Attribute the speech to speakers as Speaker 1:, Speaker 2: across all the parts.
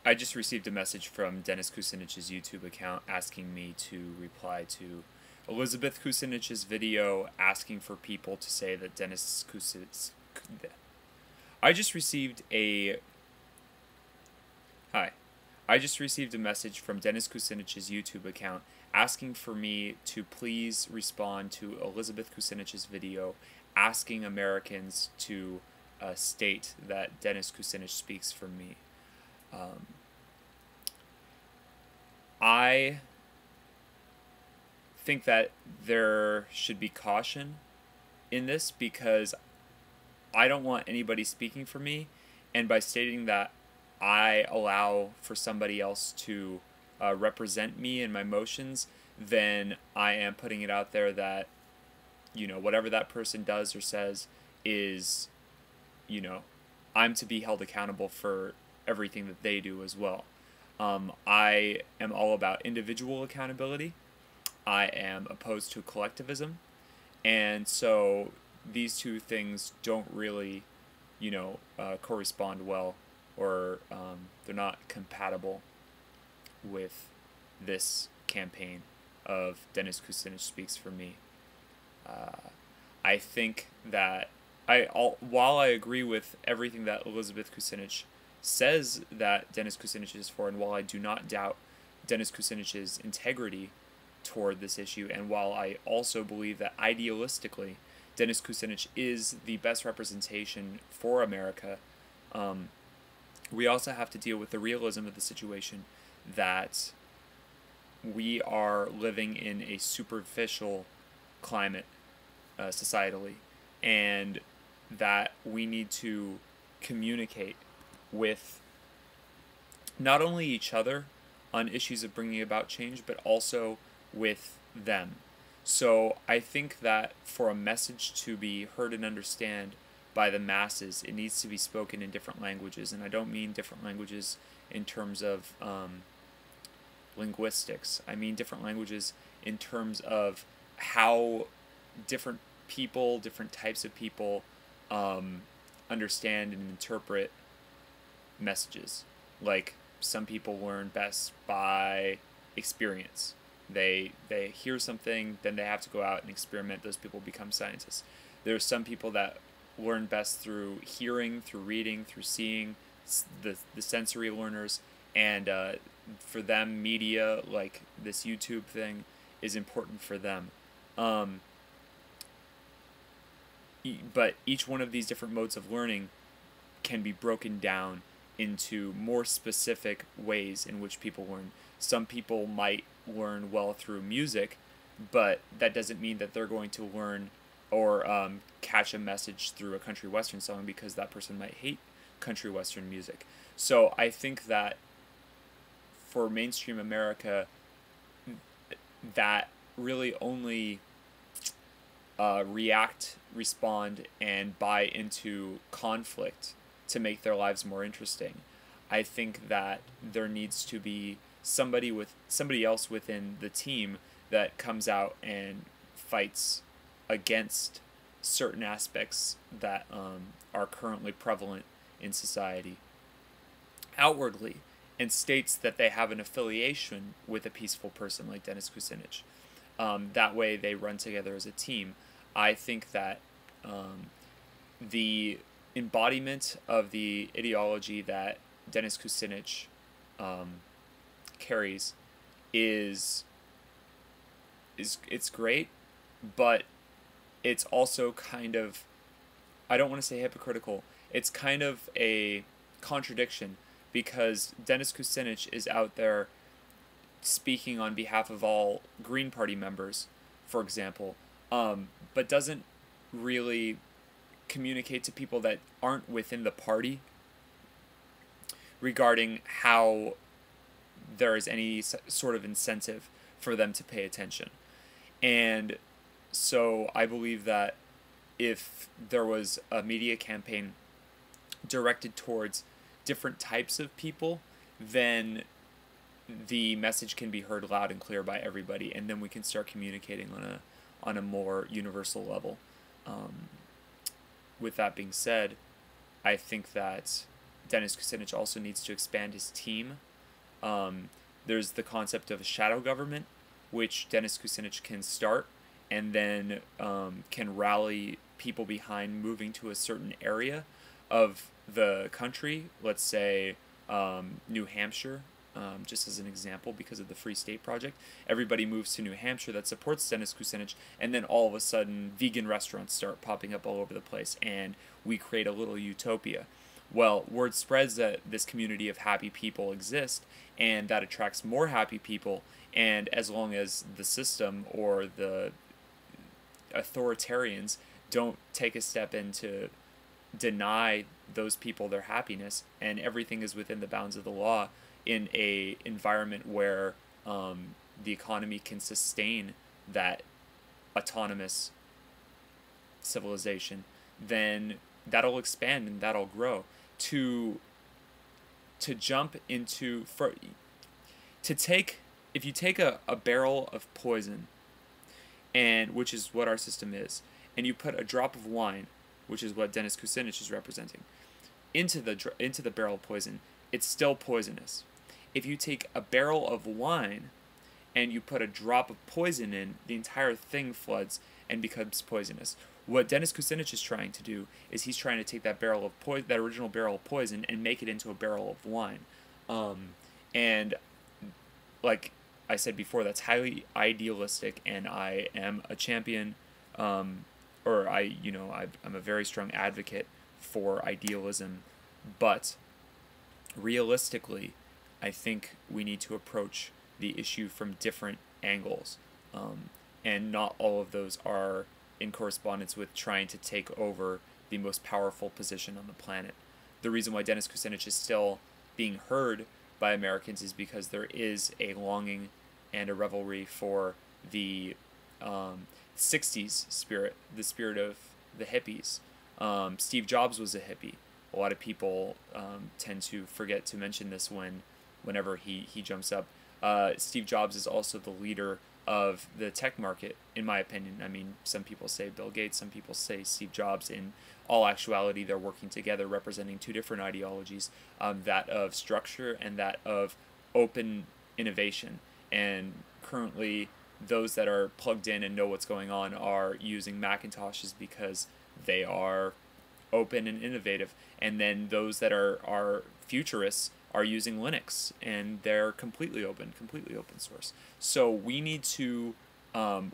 Speaker 1: I just received a message from Dennis Kucinich's YouTube account asking me to reply to Elizabeth Kucinich's video asking for people to say that Dennis Kucinich. I just received a. Hi. I just received a message from Dennis Kucinich's YouTube account asking for me to please respond to Elizabeth Kucinich's video asking Americans to state that Dennis Kucinich speaks for me. I think that there should be caution in this because I don't want anybody speaking for me, and by stating that I allow for somebody else to represent me and my motions, then I am putting it out there that, you know, whatever that person does or says is, you know, I'm to be held accountable for everything that they do as well. I am all about individual accountability. I am opposed to collectivism. And so these two things don't really, you know, correspond well, or they're not compatible with this campaign of Dennis Kucinich speaks for me. I think that while I agree with everything that Elizabeth Kucinich says that Dennis Kucinich is for, and while I do not doubt Dennis Kucinich's integrity toward this issue, and while I also believe that idealistically Dennis Kucinich is the best representation for America, we also have to deal with the realism of the situation that we are living in a superficial climate societally, and that we need to communicate with not only each other on issues of bringing about change, but also with them. So I think that for a message to be heard and understood by the masses, it needs to be spoken in different languages. And I don't mean different languages in terms of linguistics. I mean different languages in terms of how different people, different types of people understand and interpret messages. Like, some people learn best by experience. They hear something, then they have to go out and experiment. Those people become scientists. There are some people that learn best through hearing, through reading, through seeing, the sensory learners, and for them, media, like this YouTube thing, is important for them. But each one of these different modes of learning can be broken down into more specific ways in which people learn. Some people might learn well through music, but that doesn't mean that they're going to learn or catch a message through a country western song, because that person might hate country western music. So I think that for mainstream America, that really only react, respond, and buy into conflict to make their lives more interesting. I think that there needs to be somebody else within the team that comes out and fights against certain aspects that are currently prevalent in society outwardly, and states that they have an affiliation with a peaceful person like Dennis Kucinich. That way they run together as a team. I think that the embodiment of the ideology that Dennis Kucinich carries is it's great, but it's also kind of, I don't want to say hypocritical, it's kind of a contradiction, because Dennis Kucinich is out there speaking on behalf of all Green Party members, for example, but doesn't really communicate to people that aren't within the party regarding how there is any sort of incentive for them to pay attention. And so I believe that if there was a media campaign directed towards different types of people, then the message can be heard loud and clear by everybody, and then we can start communicating on a more universal level. With that being said, I think that Dennis Kucinich also needs to expand his team. Um, there's the concept of a shadow government, which Dennis Kucinich can start and then can rally people behind moving to a certain area of the country. Let's say New Hampshire, just as an example, because of the Free State Project. Everybody moves to New Hampshire that supports Dennis Kucinich, and then all of a sudden, vegan restaurants start popping up all over the place, and we create a little utopia. Well, word spreads that this community of happy people exists, and that attracts more happy people. And as long as the system or the authoritarians don't take a step in to deny those people their happiness, and everything is within the bounds of the law in a environment where the economy can sustain that autonomous civilization, then that'll expand and that'll grow. To jump into to take if you take a barrel of poison, and which is what our system is, and you put a drop of wine, which is what Dennis Kucinich is representing, into the barrel of poison, it's still poisonous. If you take a barrel of wine and you put a drop of poison in, the entire thing floods and becomes poisonous. What Dennis Kucinich is trying to do is he's trying to take that that original barrel of poison and make it into a barrel of wine. And like I said before, that's highly idealistic, and I am a champion, I'm a very strong advocate for idealism, but realistically, I think we need to approach the issue from different angles, and not all of those are in correspondence with trying to take over the most powerful position on the planet. The reason why Dennis Kucinich is still being heard by Americans is because there is a longing and a revelry for the 60s spirit, the spirit of the hippies. Steve Jobs was a hippie. A lot of people tend to forget to mention this whenever he jumps up. Steve Jobs is also the leader of the tech market, in my opinion. I mean, some people say Bill Gates, some people say Steve Jobs. In all actuality, they're working together, representing two different ideologies, that of structure and that of open innovation. And currently, those that are plugged in and know what's going on are using Macintoshes because they are open and innovative. And then those that are futurists are using Linux, and they're completely open source. So we need to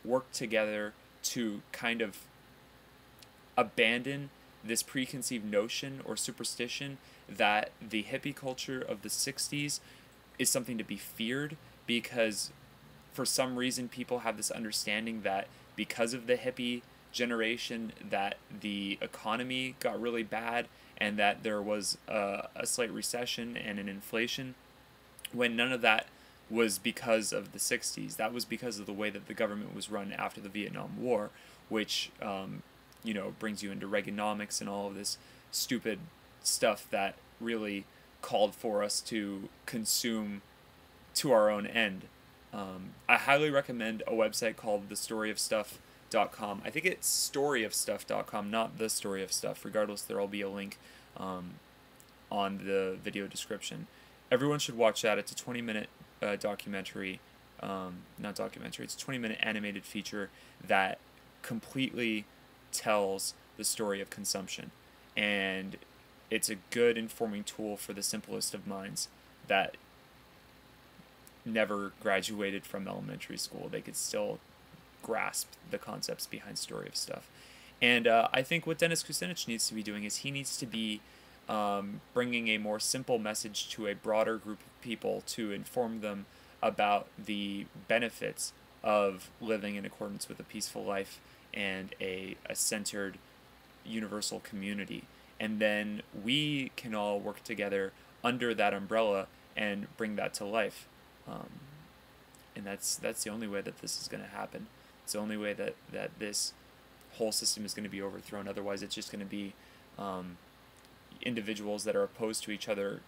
Speaker 1: work together to kind of abandon this preconceived notion or superstition that the hippie culture of the 60s is something to be feared, because for some reason people have this understanding that because of the hippie generation that the economy got really bad and that there was a slight recession and an inflation, when none of that was because of the 60s. That was because of the way that the government was run after the Vietnam War, which brings you into Reaganomics and all of this stupid stuff that really called for us to consume to our own end. I highly recommend a website called thestoryofstuff.com. I think it's storyofstuff.com, not the story of stuff. Regardless, there will be a link on the video description. Everyone should watch that. It's a 20-minute documentary, not documentary, it's a 20-minute animated feature that completely tells the story of consumption. And it's a good informing tool for the simplest of minds that never graduated from elementary school. They could still grasp the concepts behind Story of Stuff. And I think what Dennis Kucinich needs to be doing is he needs to be bringing a more simple message to a broader group of people to inform them about the benefits of living in accordance with a peaceful life and a centered universal community. And then we can all work together under that umbrella and bring that to life. And that's the only way that this is going to happen. It's the only way that this whole system is going to be overthrown. Otherwise, it's just going to be individuals that are opposed to each other,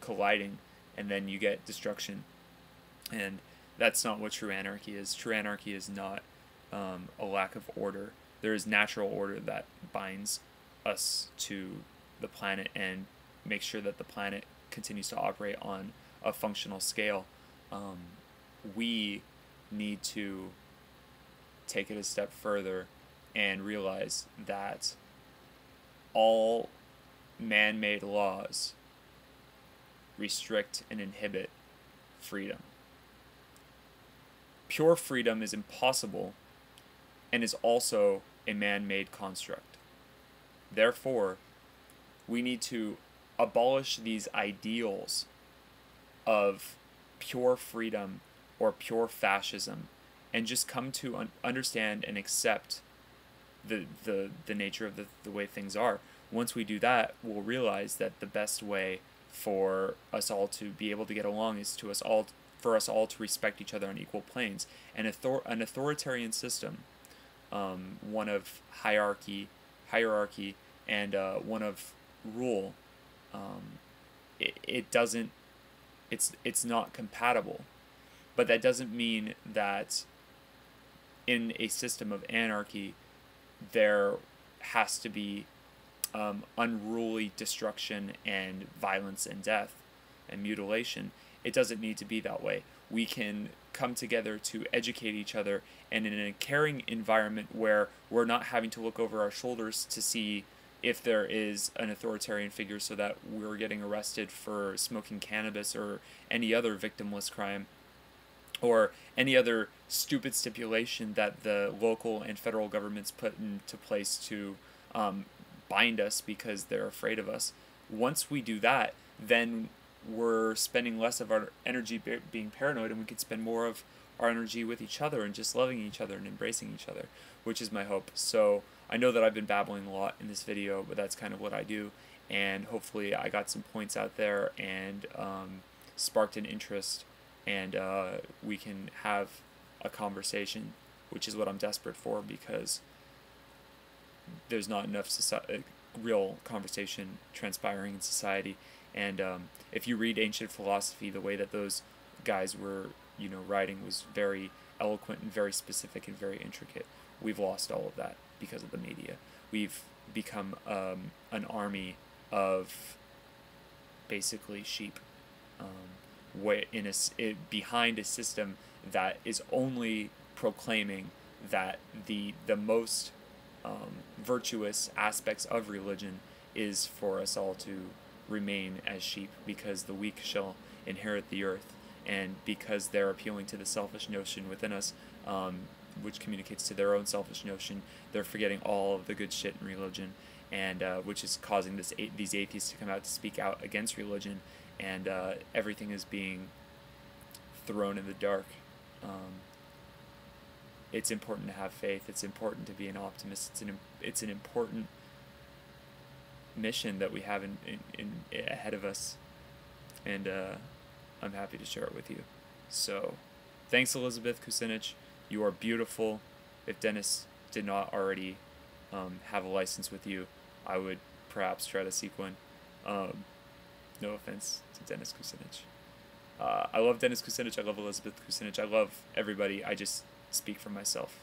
Speaker 1: colliding, and then you get destruction. And that's not what true anarchy is. True anarchy is not a lack of order. There is natural order that binds us to the planet and make sure that the planet continues to operate on a functional scale, we need to take it a step further and realize that all man-made laws restrict and inhibit freedom. Pure freedom is impossible and is also a man-made construct. Therefore, we need to abolish these ideals of pure freedom or pure fascism and just come to understand and accept the nature of the way things are. Once we do that, we'll realize that the best way for us all to be able to get along is for us all to respect each other on equal planes. And an authoritarian system, one of hierarchy, and one of rule, it's not compatible. But that doesn't mean that in a system of anarchy there has to be unruly destruction and violence and death and mutilation. It doesn't need to be that way. We can come together to educate each other, and in a caring environment where we're not having to look over our shoulders to see if there is an authoritarian figure so that we're getting arrested for smoking cannabis or any other victimless crime or any other stupid stipulation that the local and federal governments put into place to bind us because they're afraid of us. Once we do that, then we're spending less of our energy being paranoid, and we can spend more of our energy with each other and just loving each other and embracing each other, which is my hope. So I know that I've been babbling a lot in this video, but that's kind of what I do, and hopefully I got some points out there and sparked an interest, and we can have a conversation, which is what I'm desperate for, because there's not enough real conversation transpiring in society. And if you read ancient philosophy, the way that those guys were, writing was very eloquent and very specific and very intricate. We've lost all of that because of the media. We've become an army of basically sheep, behind a system that is only proclaiming that the most virtuous aspects of religion is for us all to remain as sheep, because the weak shall inherit the earth, and because they're appealing to the selfish notion within us, which communicates to their own selfish notion, they're forgetting all of the good shit in religion, and which is causing these atheists to come out to speak out against religion, and everything is being thrown in the dark. It's important to have faith. It's important to be an optimist. It's an important mission that we have in ahead of us, and I'm happy to share it with you. So thanks, Elizabeth Kucinich. You are beautiful. If Dennis did not already have a license with you, I would perhaps try to seek one. No offense to Dennis Kucinich. I love Dennis Kucinich. I love Elizabeth Kucinich. I love everybody. I just speak for myself.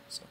Speaker 1: So